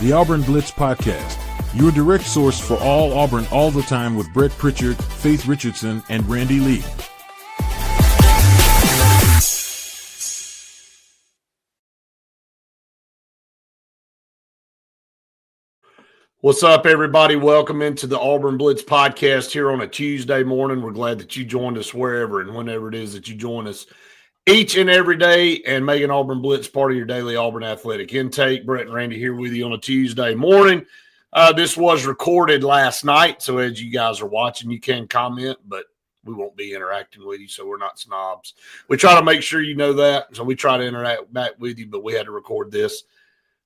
the Auburn Blitz Podcast, your direct source for all Auburn all the time with Brett Pritchard, Faith Richardson, and Randy Lee. What's up, everybody? Welcome into the Auburn Blitz Podcast here on a Tuesday morning. We're glad that you joined us wherever and whenever it is that you join us each and every day and making Auburn Blitz part of your daily Auburn athletic intake. Brett and Randy here with you on a Tuesday morning. This was recorded last night, so as you guys are watching, you can comment, but we won't be interacting with you, so we're not snobs. We try to make sure you know that, so we try to interact back with you, but we had to record this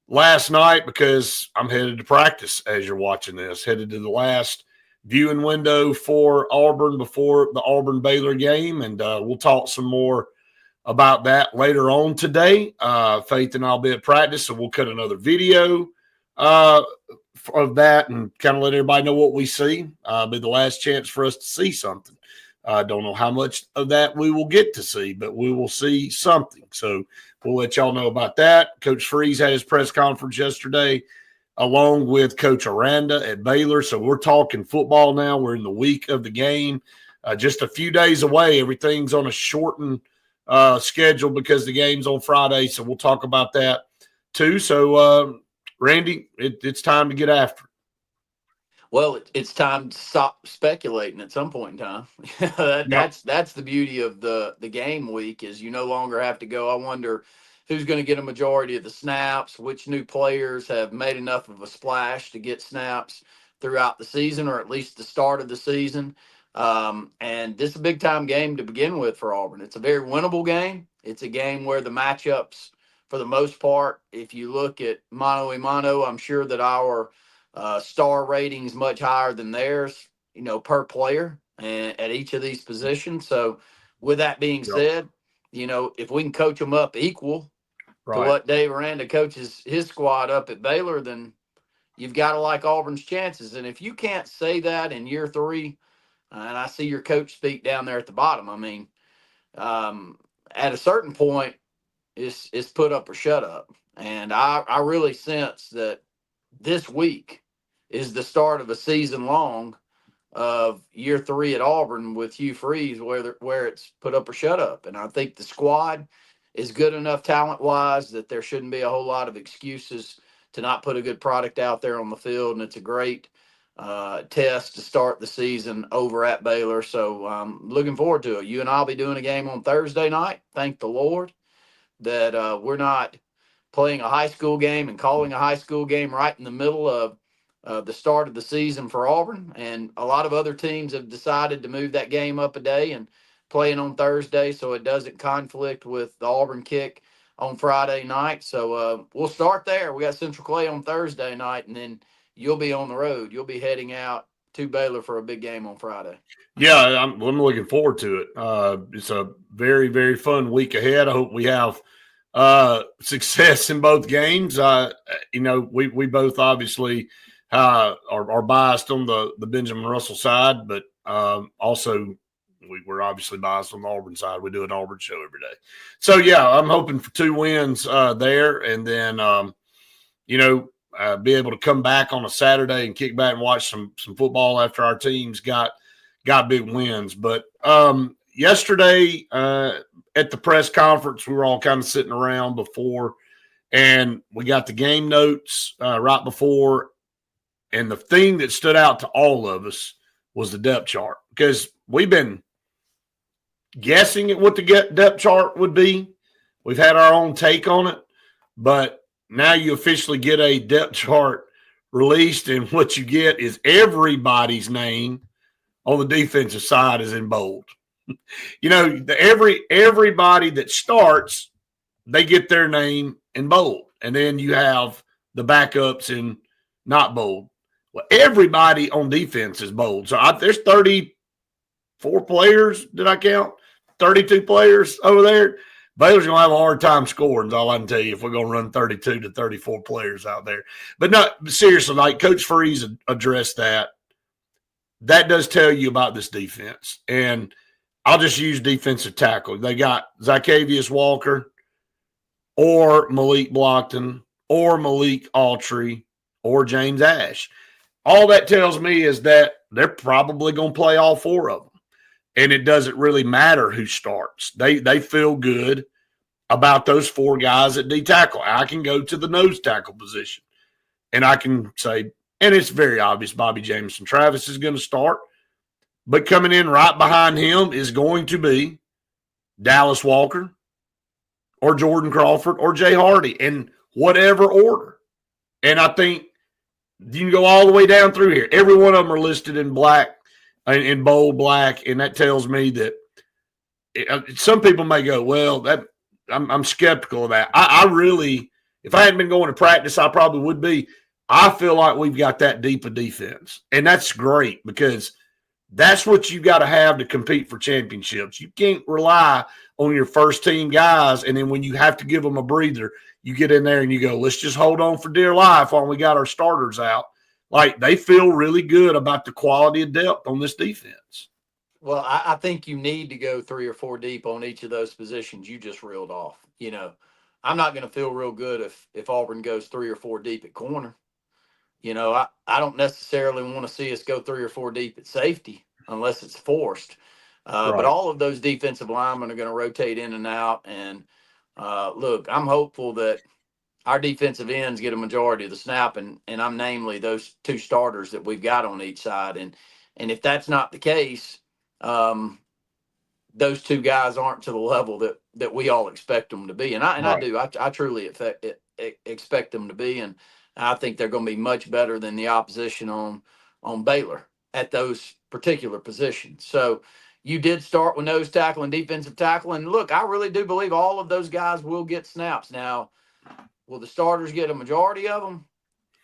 last night because I'm headed to practice as you're watching this, headed to the last viewing window for Auburn before the Auburn-Baylor game, and we'll talk some more about that later on today. Faith and I'll be at practice, so we'll cut another video of that and kind of let everybody know what we see. Be the last chance for us to see something. I don't know how much of that we will get to see, but we will see something. So we'll let y'all know about that. Coach Freeze had his press conference yesterday along with Coach Aranda at Baylor. So we're talking football now. We're in the week of the game. Just a few days away. Everything's on a shortened schedule because the game's on Friday. So we'll talk about that too. So, Randy, it's time to get after it. Well, it's time to stop speculating at some point in time. That's the beauty of the game week is you no longer have to go, I wonder who's going to get a majority of the snaps, which new players have made enough of a splash to get snaps throughout the season or at least the start of the season. And this is a big-time game to begin with for Auburn. It's a very winnable game. It's a game where the matchups, for the most part, if you look at mano-a-mano, I'm sure that our star ratings much higher than theirs, per player and at each of these positions. So with that being said, if we can coach them up equal to what Dave Aranda coaches his squad up at Baylor, then you've got to like Auburn's chances. And if you can't say that in year three, and I see your coach speak down there at the bottom, I mean, at a certain point, it's put up or shut up. And I really sense that this week is the start of a season long of year three at Auburn with Hugh Freeze, where it's put up or shut up. And I think the squad is good enough talent-wise that there shouldn't be a whole lot of excuses to not put a good product out there on the field. And it's a great test to start the season over at Baylor. So looking forward to it. You and I'll be doing a game on Thursday night. Thank the Lord that we're not playing a high school game and calling a high school game right in the middle of the start of the season for Auburn. And a lot of other teams have decided to move that game up a day and play it on Thursday so it doesn't conflict with the Auburn kick on Friday night. So we'll start there. We got Central Clay on Thursday night, and then you'll be on the road. You'll be heading out to Baylor for a big game on Friday. Yeah, I'm looking forward to it. It's a very, very fun week ahead. I hope we have success in both games. We both obviously are biased on the Benjamin Russell side, but also we're obviously biased on the Auburn side. We do an Auburn show every day. So, yeah, I'm hoping for 2 wins there and then, be able to come back on a Saturday and kick back and watch some football after our teams got big wins. But yesterday at the press conference, we were all kind of sitting around before, and we got the game notes right before. And the thing that stood out to all of us was the depth chart, because we've been guessing at what the depth chart would be. We've had our own take on it, but now you officially get a depth chart released, and what you get is everybody's name on the defensive side is in bold. Everybody that starts, they get their name in bold, and then you have the backups in not bold. Well, everybody on defense is bold. So there's 34 players. Did I count? 32 players over there. Baylor's going to have a hard time scoring, is all I can tell you, if we're going to run 32 to 34 players out there. But no, seriously, like Coach Freeze addressed that. That does tell you about this defense. And I'll just use defensive tackle. They got Zycavius Walker or Malik Blockton or Malik Autry or James Ash. All that tells me is that they're probably going to play all four of them. And it doesn't really matter who starts. They feel good about those four guys at D tackle. I can go to the nose tackle position and I can say, and it's very obvious Bobby Jamison Travis is going to start, but coming in right behind him is going to be Dallas Walker or Jordan Crawford or Jay Hardy in whatever order. And I think you can go all the way down through here. Every one of them are listed in black, in bold black, and that tells me that some people may go, well, that I'm skeptical of that. I really, if I hadn't been going to practice, I probably would be. I feel like we've got that deep a defense, and that's great because that's what you got to have to compete for championships. You can't rely on your first team guys, and then when you have to give them a breather, you get in there and you go, let's just hold on for dear life while we got our starters out. Like, they feel really good about the quality of depth on this defense. Well, I think you need to go 3 or 4 deep on each of those positions you just reeled off. You know, I'm not going to feel real good if Auburn goes 3 or 4 deep at corner. You know, I don't necessarily want to see us go 3 or 4 deep at safety unless it's forced. Right. But all of those defensive linemen are going to rotate in and out. And look, I'm hopeful that our defensive ends get a majority of the snap, and I'm namely those 2 starters that we've got on each side. And if that's not the case, those 2 guys aren't to the level that we all expect them to be. And I Right. do. I truly expect them to be. And I think they're going to be much better than the opposition on Baylor at those particular positions. So you did start with nose tackle and defensive tackle. And look, I really do believe all of those guys will get snaps. Now, will the starters get a majority of them?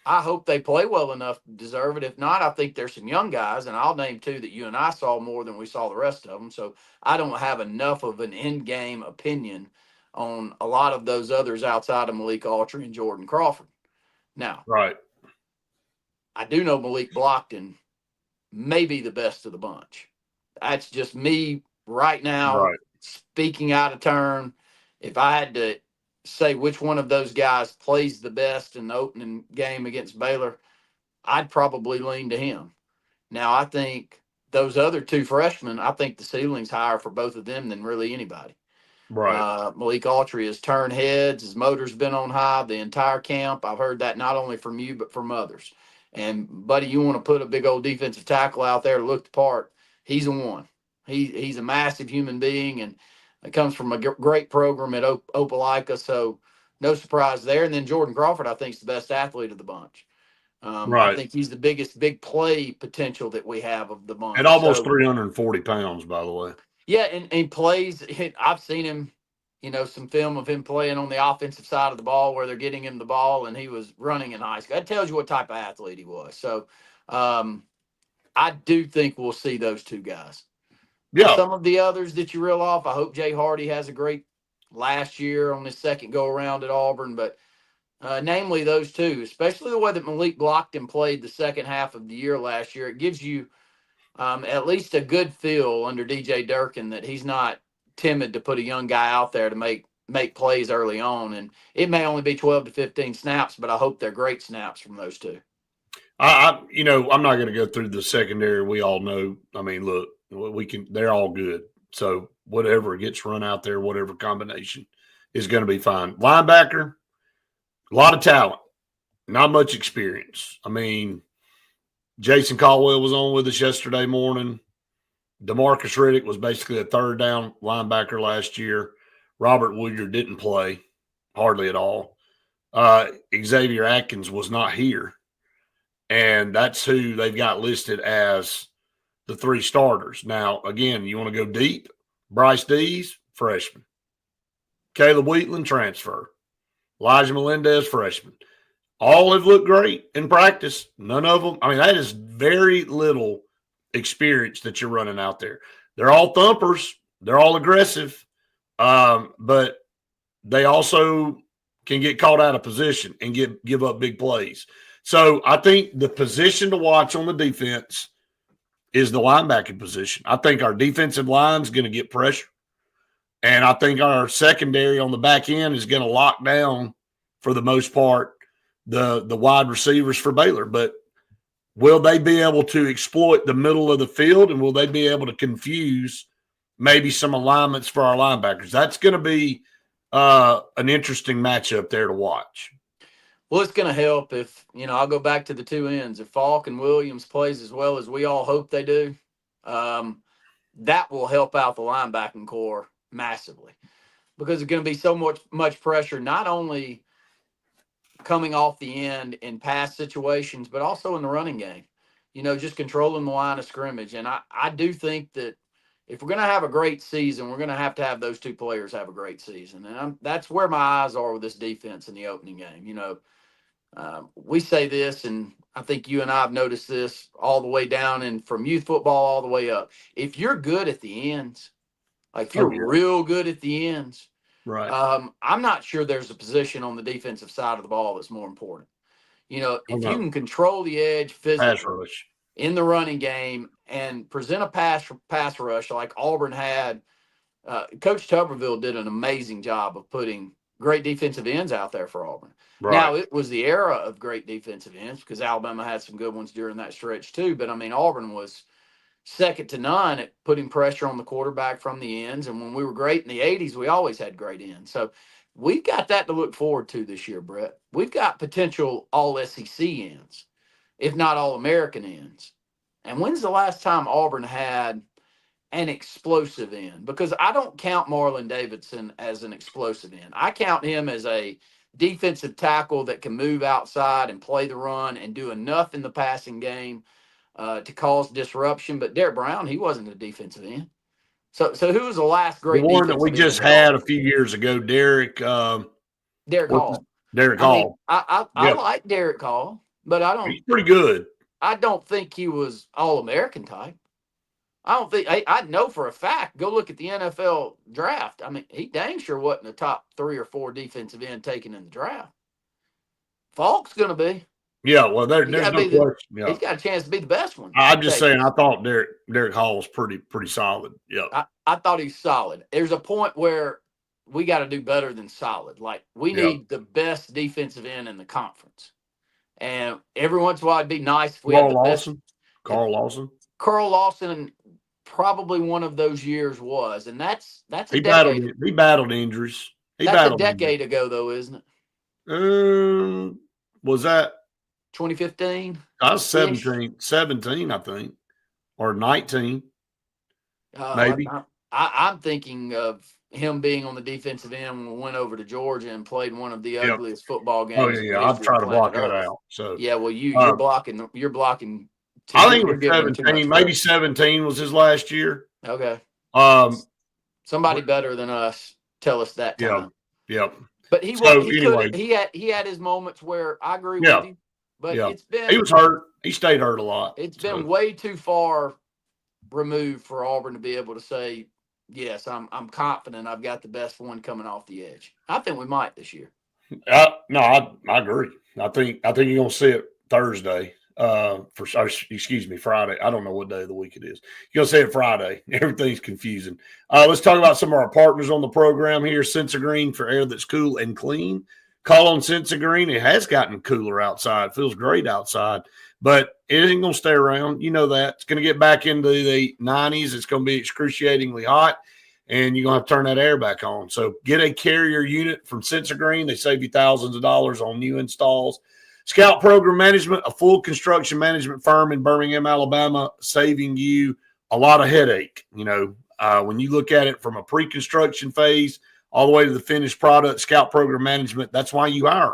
I hope they play well enough to deserve it. If not, I think there's some young guys, and I'll name 2 that you and I saw more than we saw the rest of them. So I don't have enough of an in-game opinion on a lot of those others outside of Malik Autry and Jordan Crawford. Now, Right. I do know Malik Blockton may be the best of the bunch. That's just me right now, Right. speaking out of turn. If I had to say which one of those guys plays the best in the opening game against Baylor, I'd probably lean to him. Now, I think those other 2 freshmen, I think the ceiling's higher for both of them than really anybody. Right. Malik Autry has turned heads. His motor's been on high the entire camp. I've heard that not only from you, but from others. And, buddy, you want to put a big old defensive tackle out there to look the part, he's a one. He's a massive human being, and it comes from a great program at Opelika, so no surprise there. And then Jordan Crawford, I think, is the best athlete of the bunch. Right. I think he's the biggest big play potential that we have of the bunch. At almost 340 pounds, by the way. Yeah, and plays. I've seen him, some film of him playing on the offensive side of the ball where they're getting him the ball, and he was running in high school. That tells you what type of athlete he was. So I do think we'll see those 2 guys. Yeah. Some of the others that you reel off, I hope Jay Hardy has a great last year on his second go-around at Auburn, but namely those 2, especially the way that Malik Blockton played the second half of the year last year, it gives you at least a good feel under DJ Durkin that he's not timid to put a young guy out there to make plays early on. And it may only be 12 to 15 snaps, but I hope they're great snaps from those 2. I'm not going to go through the secondary. We all know. I mean, look, they're all good. So whatever gets run out there, whatever combination is going to be fine. Linebacker, a lot of talent, not much experience. I mean, Jason Caldwell was on with us yesterday morning. DeMarcus Riddick was basically a 3rd down linebacker last year. Robert Woodyard didn't play hardly at all. Xavier Atkins was not here. And that's who they've got listed as the 3 starters. Now, again, you want to go deep. Bryce Dees, freshman. Caleb Wheatland, transfer. Elijah Melendez, freshman. All have looked great in practice. None of them. I mean, that is very little experience that you're running out there. They're all thumpers. They're all aggressive. But they also can get caught out of position and give up big plays. So I think the position to watch on the defense is the linebacking position. I think our defensive line is going to get pressure. And I think our secondary on the back end is going to lock down, for the most part, the wide receivers for Baylor. But will they be able to exploit the middle of the field, and will they be able to confuse maybe some alignments for our linebackers? That's going to be an interesting matchup there to watch. Well, it's going to help if, I'll go back to the two ends. If Falk and Williams plays as well as we all hope they do, that will help out the linebacking core massively, because there's going to be so much pressure, not only coming off the end in pass situations, but also in the running game, just controlling the line of scrimmage. And I do think that if we're going to have a great season, we're going to have those two players have a great season. And that's where my eyes are with this defense in the opening game. We say this, and I think you and I have noticed this all the way down and from youth football all the way up. If you're good at the ends, like if you're real good at the ends, right? I'm not sure there's a position on the defensive side of the ball that's more important. If you can control the edge physically in the running game and present a pass rush like Auburn had, Coach Tuberville did an amazing job of putting great defensive ends out there for Auburn. Right. Now, it was the era of great defensive ends because Alabama had some good ones during that stretch too. But, Auburn was second to none at putting pressure on the quarterback from the ends. And when we were great in the 80s, we always had great ends. So we've got that to look forward to this year, Brett. We've got potential all-SEC ends, if not all-American ends. And when's the last time Auburn had an explosive end? Because I don't count Marlon Davidson as an explosive end. I count him as a defensive tackle that can move outside and play the run and do enough in the passing game to cause disruption. But Derek Brown, he wasn't a defensive end. So who was the last great one that we just had a few years ago? Derek Hall. Derek Hall. I like Derek Hall, but I don't. He's pretty good. I don't think he was all-American type. I don't think I know for a fact. Go look at the NFL draft. He dang sure wasn't the top 3 or 4 defensive end taken in the draft. Falk's going to be. Yeah, well, there's no question. Yeah. He's got a chance to be the best one. I'm just saying, I thought Derek Hall was pretty solid. Yeah, I thought he's solid. There's a point where we got to do better than solid. Like we need the best defensive end in the conference. And every once in a while, it'd be nice if we had the best. Carl Lawson. Carl Lawson, probably one of those years was, and that's a he decade. He battled injuries. That's a decade ago, though, isn't it? Was that 2015? I was 17, I think, or 19, maybe. I'm thinking of him being on the defensive end when we went over to Georgia and played one of the ugliest football games. Oh yeah, I'll try to block that out. So yeah, well, you're blocking. You're blocking. I think it was 17. Maybe 17 was his last year. Okay. Somebody better than us tell us that time. Yep. But he had his moments where I agree with you. But he was hurt. He stayed hurt a lot. It's been way too far removed for Auburn to be able to say, yes, I'm confident I've got the best one coming off the edge. I think we might this year. No, I agree. I think you're going to see it Thursday. Friday. I don't know what day of the week it is. You're going to see it Friday. Everything's confusing. Let's talk about some of our partners on the program here. Sensa-Green for air that's cool and clean. Call on Sensa-Green. It has gotten cooler outside. It feels great outside, but it isn't going to stay around. You know that. It's going to get back into the 90s. It's going to be excruciatingly hot, and you're going to have to turn that air back on. So get a carrier unit from Sensa-Green. They save you thousands of dollars on new installs. Scout Program Management, a full construction management firm in Birmingham, Alabama, saving you a lot of headache. When you look at it from a pre-construction phase all the way to the finished product, Scout Program Management, that's why you hire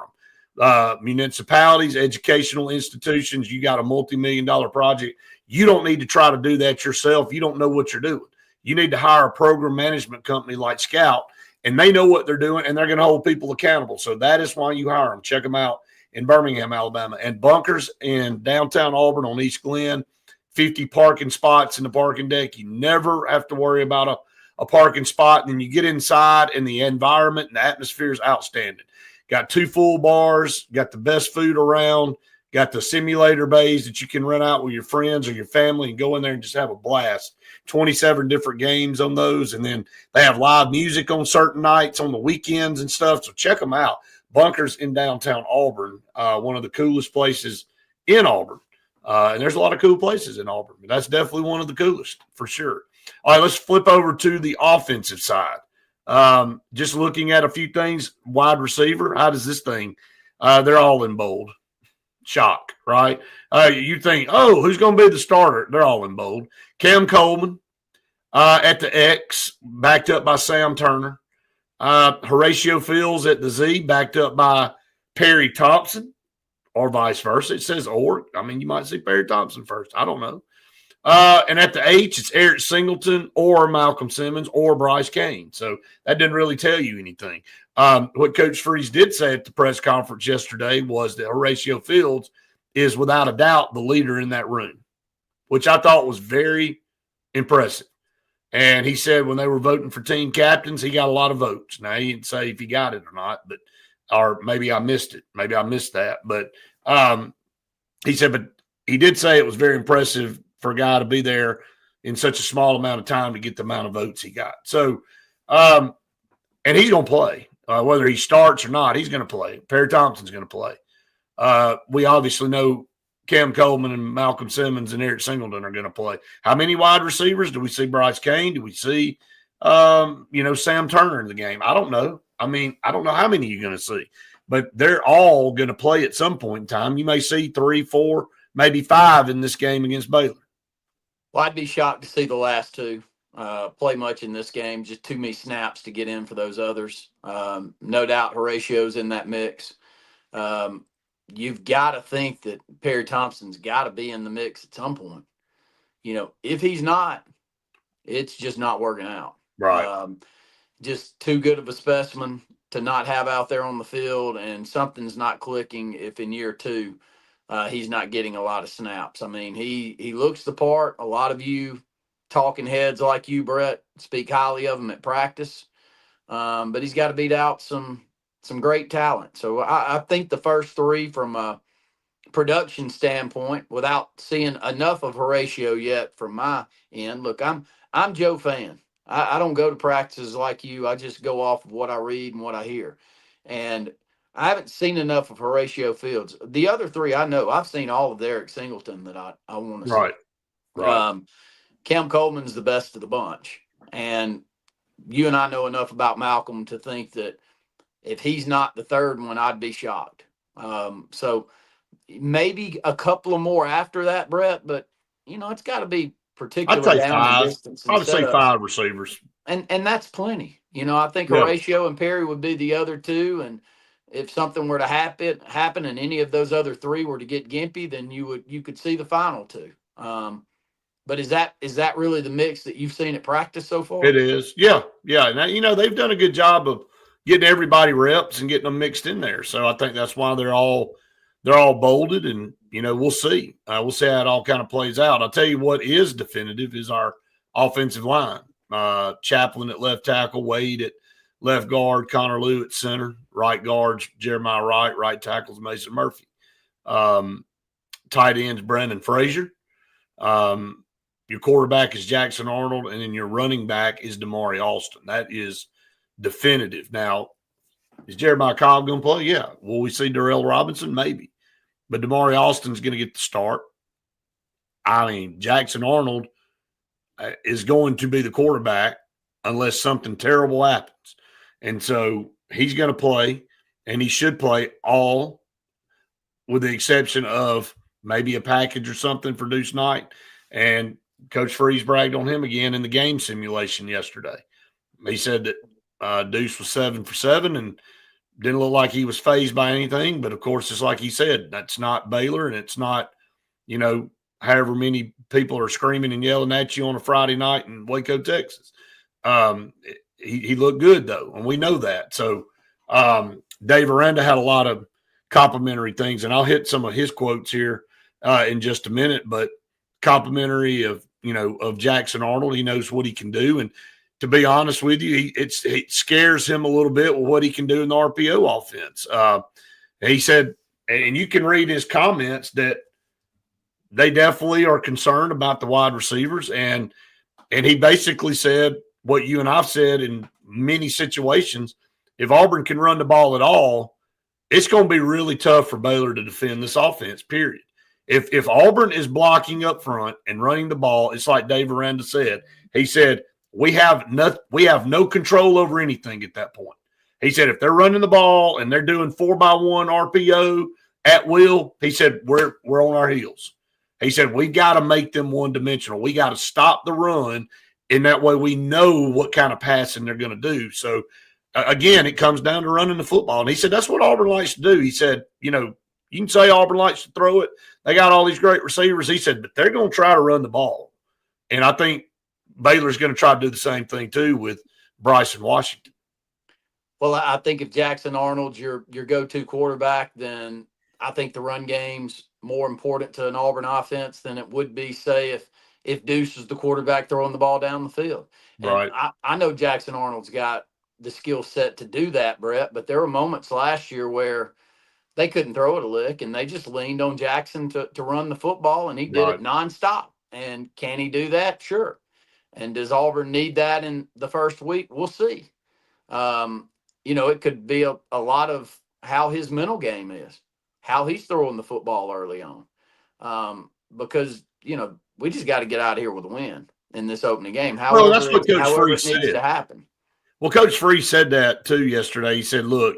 them. Municipalities, educational institutions, you got a multi-million-dollar project. You don't need to try to do that yourself. You don't know what you're doing. You need to hire a program management company like Scout, and they know what they're doing, and they're going to hold people accountable. So that is why you hire them. Check them out in Birmingham, Alabama, and Bunkers in downtown Auburn on East Glen, 50 parking spots in the parking deck. You never have to worry about a parking spot. And then you get inside, and the environment and the atmosphere is outstanding. Got 2 full bars, got the best food around, got the simulator bays that you can rent out with your friends or your family and go in there and just have a blast. 27 different games on those, and then they have live music on certain nights on the weekends and stuff, so check them out. Bunkers in downtown Auburn, one of the coolest places in Auburn. And there's a lot of cool places in Auburn, but that's definitely one of the coolest for sure. All right, let's flip over to the offensive side. Just looking at a few things, wide receiver, how does this thing? They're all in bold. Shock, right? You think, oh, who's going to be the starter? They're all in bold. Cam Coleman at the X, backed up by Sam Turner. Horatio Fields at the Z, backed up by Perry Thompson, or vice versa. It says or. I mean, you might see Perry Thompson first. I don't know. And at the H, it's Eric Singleton or Malcolm Simmons or Bryce Cain. So that didn't really tell you anything. What Coach Freeze did say at the press conference yesterday was that Horatio Fields is without a doubt the leader in that room, which I thought was very impressive. And he said when they were voting for team captains, he got a lot of votes. Now, he didn't say if he got it or not, but or maybe I missed it. Maybe I missed that. But he said, but he did say it was very impressive for a guy to be there in such a small amount of time to get the amount of votes he got. So, and he's going to play. Whether he starts or not, he's going to play. Perry Thompson's going to play. We obviously know Cam Coleman and Malcolm Simmons and Eric Singleton are going to play. How many wide receivers? Do we see Bryce Cain? Do we see, Sam Turner in the game? I don't know. I mean, I don't know how many you're going to see, but they're all going to play at some point in time. You may see 3, 4, maybe 5 in this game against Baylor. Well, I'd be shocked to see the last two play much in this game. Just too many snaps to get in for those others. No doubt Horatio's in that mix. You've got to think that Perry Thompson's got to be in the mix at some point. If he's not, it's just not working out. Right. Just too good of a specimen to not have out there on the field, and something's not clicking if in year 2 he's not getting a lot of snaps. I mean, he looks the part. A lot of you talking heads like you, Brett, speak highly of him at practice. But he's got to beat out some great talent. So I think the first 3 from a production standpoint, without seeing enough of Horatio yet from my end. Look, I'm Joe fan. I don't go to practices like you. I just go off of what I read and what I hear. And I haven't seen enough of Horatio Fields. The other 3 I know. I've seen all of Eric Singleton that I want to see. Right. Cam Coleman's the best of the bunch. And you and I know enough about Malcolm to think that if he's not the third one, I'd be shocked. So maybe a couple of more after that, Brett, but, it's got to be particular I'd say down 5. the distance. I would say 5 receivers. And that's plenty. I think Horatio and Perry would be the other 2, and if something were to happen and any of those other 3 were to get gimpy, then you could see the final 2. But is that really the mix that you've seen at practice so far? It is. Yeah. Now, they've done a good job of getting everybody reps and getting them mixed in there. So I think that's why they're all bolded, and, we'll see. We'll see how it all kind of plays out. I'll tell you what is definitive is our offensive line. Chaplin at left tackle, Wade at left guard, Connor Lew at center, right guards, Jeremiah Wright, right tackles, Mason Murphy. Tight ends, Brandon Frazier. Your quarterback is Jackson Arnold, and then your running back is Damari Alston. That is definitive. Now, is Jeremiah Cobb going to play? Yeah. Will we see Darrell Robinson? Maybe. But Damari Alston's going to get the start. I mean, Jackson Arnold is going to be the quarterback unless something terrible happens. And so he's going to play, and he should play all with the exception of maybe a package or something for Deuce Knight. And Coach Freeze bragged on him again in the game simulation yesterday. He said that Deuce was 7 for 7 and didn't look like he was fazed by anything. But, of course, it's like he said, that's not Baylor, and it's not, however many people are screaming and yelling at you on a Friday night in Waco, Texas. He looked good, though, and we know that. So Dave Aranda had a lot of complimentary things, and I'll hit some of his quotes here in just a minute, but complimentary of Jackson Arnold. He knows what he can do, and to be honest with you, it scares him a little bit with what he can do in the RPO offense. He said, and you can read his comments, that they definitely are concerned about the wide receivers, and he basically said what you and I've said in many situations: if Auburn can run the ball at all, it's going to be really tough for Baylor to defend this offense, period. If Auburn is blocking up front and running the ball, it's like Dave Aranda said. He said, we have no control over anything at that point. He said, if they're running the ball and they're doing 4x1 RPO at will, he said, we're on our heels. He said, we got to make them one-dimensional. We got to stop the run, and that way we know what kind of passing they're going to do. So, again, it comes down to running the football. And he said, that's what Auburn likes to do. He said, you can say Auburn likes to throw it. They got all these great receivers. He said, but they're going to try to run the ball. And I think Baylor's going to try to do the same thing, too, with Bryson Washington. Well, I think if Jackson Arnold's your go-to quarterback, then I think the run game's more important to an Auburn offense than it would be, say, if Deuce is the quarterback throwing the ball down the field. And right. I know Jackson Arnold's got the skill set to do that, Brett, but there were moments last year where they couldn't throw it a lick, and they just leaned on Jackson to run the football, and he did it nonstop. And can he do that? Sure. And does Auburn need that in the first week? We'll see. It could be a lot of how his mental game is, how he's throwing the football early on. Because, we just got to get out of here with a win in this opening game. However, that's what Coach Freeze needs said to happen. Well, Coach Freeze said that, too, yesterday. He said, look,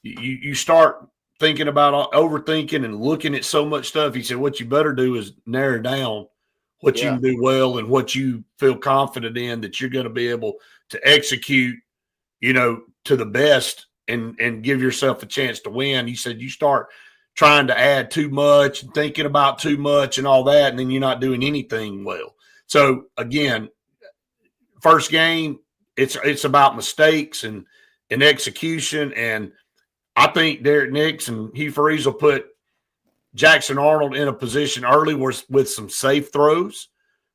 you start thinking about overthinking and looking at so much stuff. He said, what you better do is narrow down what you can do well and what you feel confident in that you're going to be able to execute, to the best and give yourself a chance to win. He said, you start trying to add too much and thinking about too much and all that, and then you're not doing anything well. So, again, first game, it's about mistakes and execution. And I think Derek Nix and Hugh Freeze will put Jackson Arnold in a position early with some safe throws,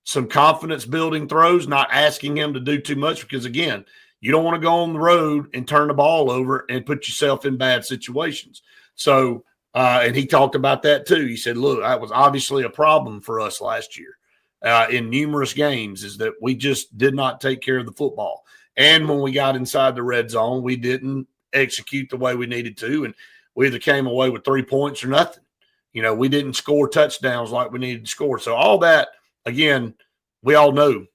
some confidence-building throws, not asking him to do too much because, again, you don't want to go on the road and turn the ball over and put yourself in bad situations. So, and he talked about that too. He said, look, that was obviously a problem for us last year in numerous games is that we just did not take care of the football. And when we got inside the red zone, we didn't execute the way we needed to, and we either came away with 3 points or nothing. We didn't score touchdowns like we needed to score. So all that, again, we all know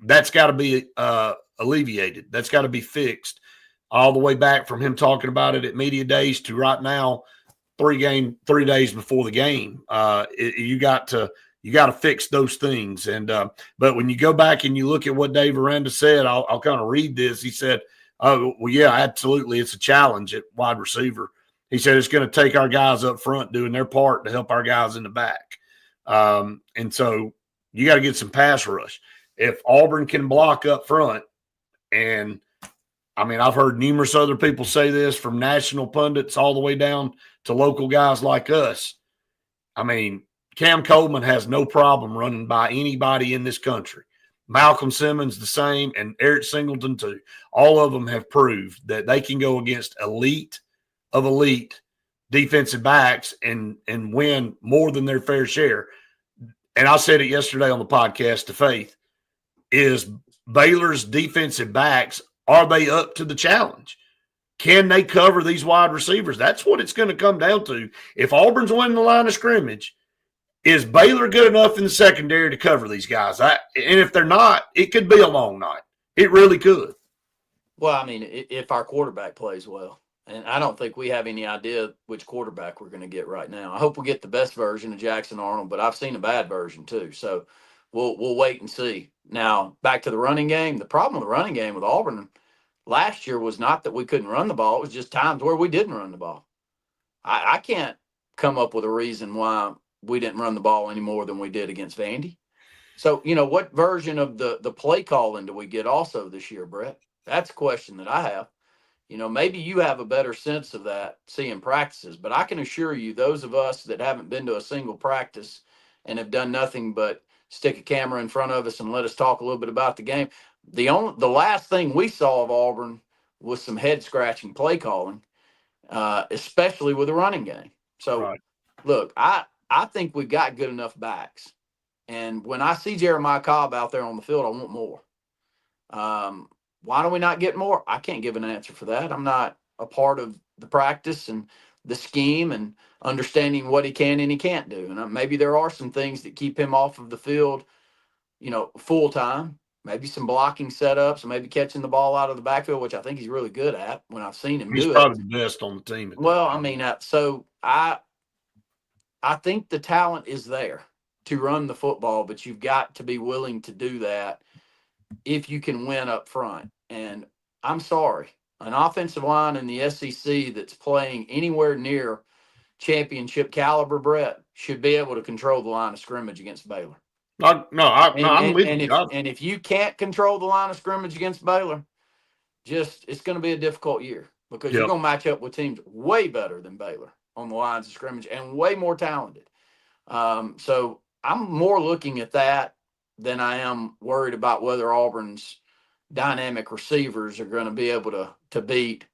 that's got to be alleviated. That's got to be fixed all the way back from him talking about it at media days to right now, 3 days before the game. You got to fix those things. And but when you go back and you look at what Dave Aranda said, I'll kind of read this. He said, oh, well, yeah, absolutely. It's a challenge at wide receiver. He said it's going to take our guys up front doing their part to help our guys in the back. And so you got to get some pass rush. If Auburn can block up front, and I mean, I've heard numerous other people say this from national pundits all the way down to local guys like us. I mean, Cam Coleman has no problem running by anybody in this country. Malcolm Simmons the same, and Eric Singleton too. All of them have proved that they can go against elite defensive backs and win more than their fair share. And I said it yesterday on the podcast to Faith, is Baylor's defensive backs, are they up to the challenge? Can they cover these wide receivers? That's what it's going to come down to. If Auburn's winning the line of scrimmage, is Baylor good enough in the secondary to cover these guys? And if they're not, it could be a long night. It really could. Well, I mean, if our quarterback plays well, and I don't think we have any idea which quarterback we're going to get right now. I hope we get the best version of Jackson Arnold, but I've seen a bad version too. So we'll wait and see. Now, back to the running game. The problem with the running game with Auburn last year was not that we couldn't run the ball. It was just times where we didn't run the ball. I can't come up with a reason why we didn't run the ball any more than we did against Vandy. So, what version of the play calling do we get also this year, Brett? That's a question that I have. Maybe you have a better sense of that seeing practices, but I can assure you those of us that haven't been to a single practice and have done nothing but stick a camera in front of us and let us talk a little bit about the game. The last thing we saw of Auburn was some head scratching play calling, especially with the running game. So, right. Look, I think we've got good enough backs. And when I see Jeremiah Cobb out there on the field, I want more. Why don't we not get more? I can't give an answer for that. I'm not a part of the practice, and the scheme and understanding what he can and he can't do. And maybe there are some things that keep him off of the field, full time. Maybe some blocking setups, maybe catching the ball out of the backfield, which I think he's really good at when I've seen him do it. He's probably the best on the team. Well, I mean, so I think the talent is there to run the football, but you've got to be willing to do that if you can win up front. And I'm sorry, an offensive line in the SEC that's playing anywhere near championship caliber, Brett, should be able to control the line of scrimmage against Baylor. I'm with you. And if you can't control the line of scrimmage against Baylor, it's going to be a difficult year because you're going to match up with teams way better than Baylor on the lines of scrimmage and way more talented. So I'm more looking at that than I am worried about whether Auburn's dynamic receivers are going to be able to beat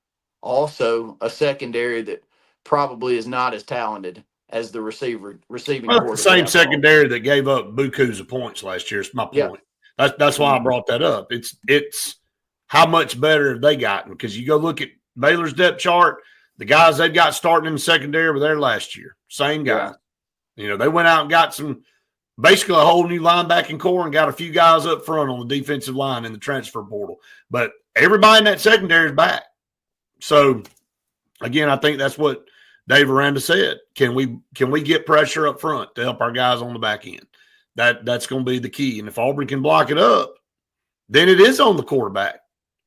also a secondary that probably is not as talented as the receiving. Well, the same secondary that gave up bukus of points last year. Is my point. Yeah. That's why I brought that up. It's how much better have they gotten? Because you go look at Baylor's depth chart, the guys they've got starting in the secondary were there last year. Same guys. Yeah. They went out and got basically a whole new linebacking core and got a few guys up front on the defensive line in the transfer portal. But everybody in that secondary is back. So, again, I think that's what Dave Aranda said. Can we get pressure up front to help our guys on the back end? That's going to be the key. And if Auburn can block it up, then it is on the quarterback.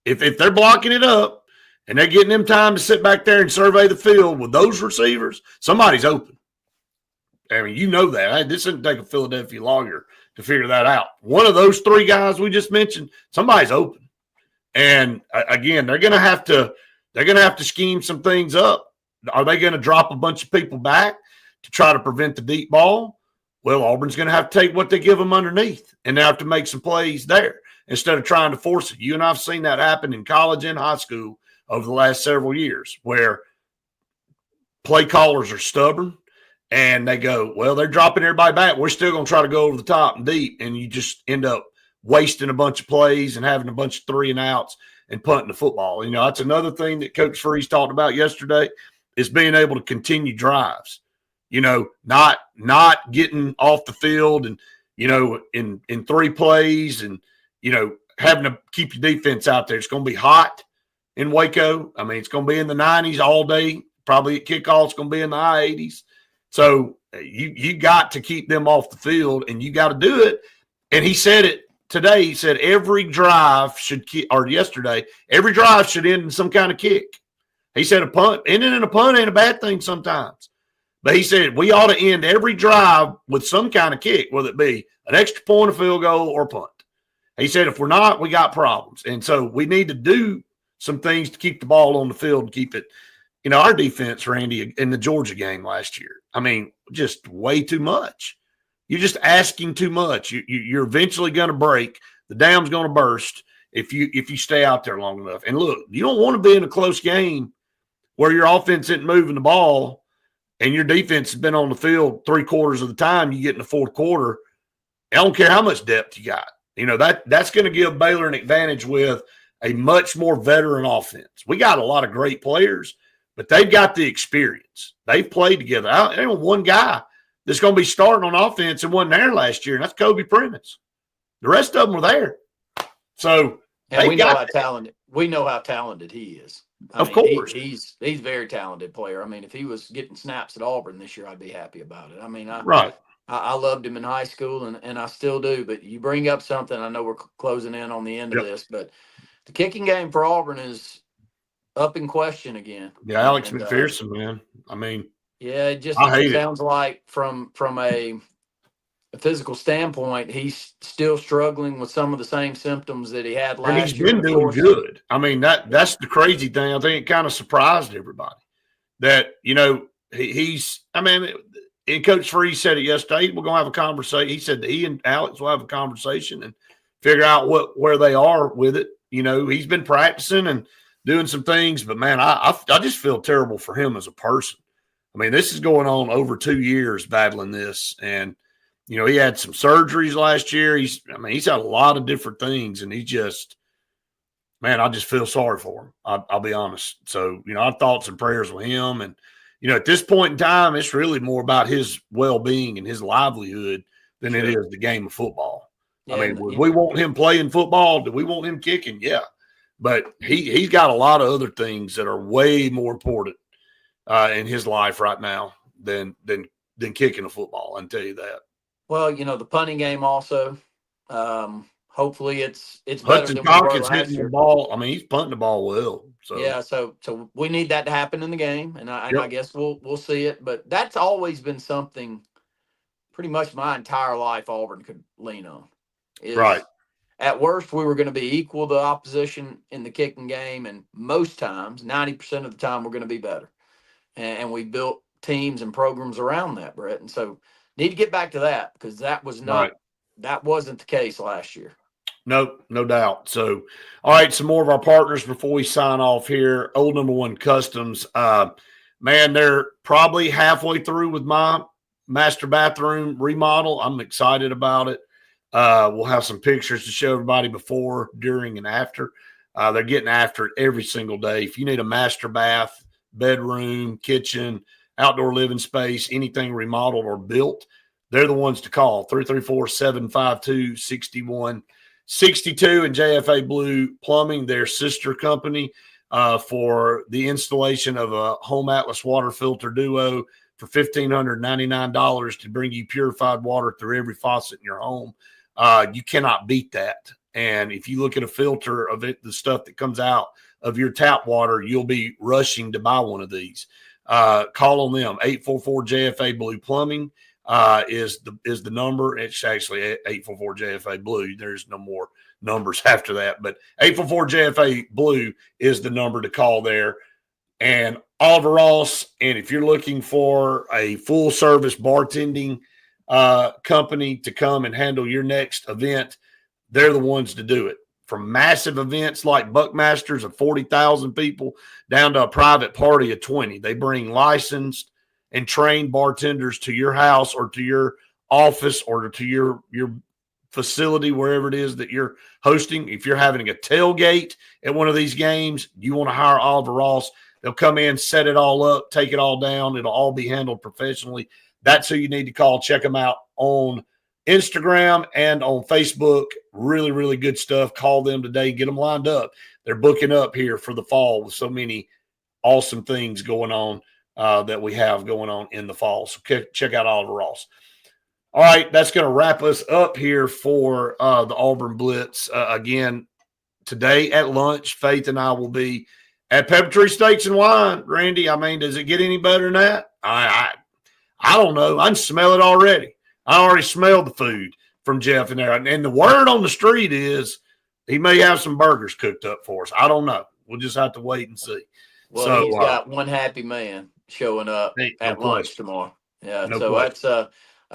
If they're blocking it up and they're getting them time to sit back there and survey the field with those receivers, somebody's open. I mean, that. This didn't take a Philadelphia lawyer to figure that out. One of those three guys we just mentioned, somebody's open. And again, they're going to have to scheme some things up. Are they going to drop a bunch of people back to try to prevent the deep ball? Well, Auburn's going to have to take what they give them underneath, and they have to make some plays there instead of trying to force it. You and I have seen that happen in college and high school over the last several years where play callers are stubborn and they go, well, they're dropping everybody back. We're still going to try to go over the top and deep, and you just end up wasting a bunch of plays and having a bunch of 3-and-outs and punting the football. That's another thing that Coach Freeze talked about yesterday is being able to continue drives, not getting off the field and, in 3 plays and, having to keep your defense out there. It's going to be hot in Waco. I mean, it's going to be in the 90s all day. Probably at kickoff, it's going to be in the high 80s. So you got to keep them off the field, and you got to do it. And he said it today. He said every drive yesterday, every drive should end in some kind of kick. He said ending in a punt ain't a bad thing sometimes. But he said we ought to end every drive with some kind of kick, whether it be an extra point, a field goal, or a punt. He said if we're not, we got problems. And so we need to do some things to keep the ball on the field and keep it. Our defense, Randy, in the Georgia game last year, I mean, just way too much. You're just asking too much. You're eventually going to break. The dam's going to burst if you stay out there long enough. And look, you don't want to be in a close game where your offense isn't moving the ball and your defense has been on the field 3/4 of the time. You get in the fourth quarter, I don't care how much depth you got. That's going to give Baylor an advantage with a much more veteran offense. We got a lot of great players, but they've got the experience. They've played together. There's one guy that's going to be starting on offense and wasn't there last year, and that's Kobe Prentice. The rest of them were there. So we know how talented he is. Of course. He's a very talented player. I mean, if he was getting snaps at Auburn this year, I'd be happy about it. I mean, I loved him in high school, and I still do. But you bring up something, I know we're closing in on the end of this, but the kicking game for Auburn is up in question again. Yeah, Alex McPherson, man. I mean, yeah, it sounds like from a physical standpoint, he's still struggling with some of the same symptoms that he had last year. And he's been doing good. I mean, that's the crazy thing. I think it kind of surprised everybody that, and Coach Freeze said it yesterday. We're going to have a conversation. He said that he and Alex will have a conversation and figure out where they are with it. He's been practicing and doing some things, but man, I just feel terrible for him as a person. I mean, this is going on over 2 years battling this, and he had some surgeries last year. He's had a lot of different things, and I just feel sorry for him. I'll be honest. So, our thoughts and prayers with him, and at this point in time, it's really more about his well-being and his livelihood than it is the game of football. Yeah, I mean, we want him playing football. Do we want him kicking? Yeah. But he's got a lot of other things that are way more important in his life right now than kicking a football. I can tell you that. Well, the punting game also. Hopefully, it's better Hudson than we were Hawkins last hitting year. the ball. I mean, he's punting the ball well. So yeah, so we need that to happen in the game, and I Yep. guess we'll see it. But that's always been something. Pretty much my entire life, Auburn could lean on. Right. At worst, we were going to be equal to opposition in the kicking game, and most times, 90% of the time, we're going to be better. And we built teams and programs around that, Brett. And so, need to get back to that because that wasn't the case last year. No doubt. So, all right, some more of our partners before we sign off here. Old Number One Customs. Man, they're probably halfway through with my master bathroom remodel. I'm excited about it. We'll have some pictures to show everybody before, during, and after. They're getting after it every single day. If you need a master bath, bedroom, kitchen, outdoor living space, anything remodeled or built, they're the ones to call. 334-752-6162 and JFA Blue Plumbing, their sister company, for the installation of a Home Atlas water filter duo for $1,599 to bring you purified water through every faucet in your home. You cannot beat that. And if you look at a filter of it, the stuff that comes out of your tap water, you'll be rushing to buy one of these. Call on them. 844-JFA Blue Plumbing is the number. It's actually 844-JFA Blue. There's no more numbers after that. But 844-JFA Blue is the number to call there. And Oliver Ross, and if you're looking for a full-service bartending company to come and handle your next event, they're the ones to do it. From massive events like Buckmasters of 40,000 people down to a private party of 20. They bring licensed and trained bartenders to your house or to your office or to your facility, wherever it is that you're hosting. If you're having a tailgate at one of these games, you want to hire Oliver Ross. They'll come in, set it all up, take it all down. It'll all be handled professionally. That's who you need to call. Check them out on Instagram and on Facebook. Really, really good stuff. Call them today. Get them lined up. They're booking up here for the fall with so many awesome things going on that we have going on in the fall. So check out Oliver Ross. All right, that's going to wrap us up here for the Auburn Blitz. Again, today at lunch, Faith and I will be at Pepper Tree Steaks and Wine. Randy, I mean, does it get any better than that? I don't know. I can smell it already. I already smelled the food from Jeff in there. And the word on the street is he may have some burgers cooked up for us. I don't know. We'll just have to wait and see. Well, he's got one happy man showing up at lunch tomorrow. Yeah, so that's a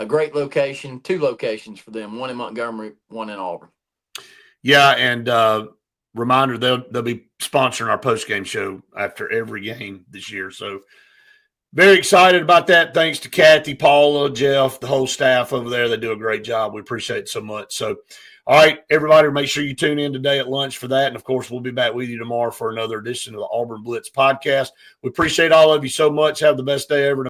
great location. 2 locations for them, one in Montgomery, one in Auburn. Yeah, and reminder, they'll be sponsoring our post-game show after every game this year. So very excited about that. Thanks to Kathy, Paula, Jeff, the whole staff over there. They do a great job. We appreciate it so much. So, all right, everybody, make sure you tune in today at lunch for that. And, of course, we'll be back with you tomorrow for another edition of the Auburn Blitz podcast. We appreciate all of you so much. Have the best day ever.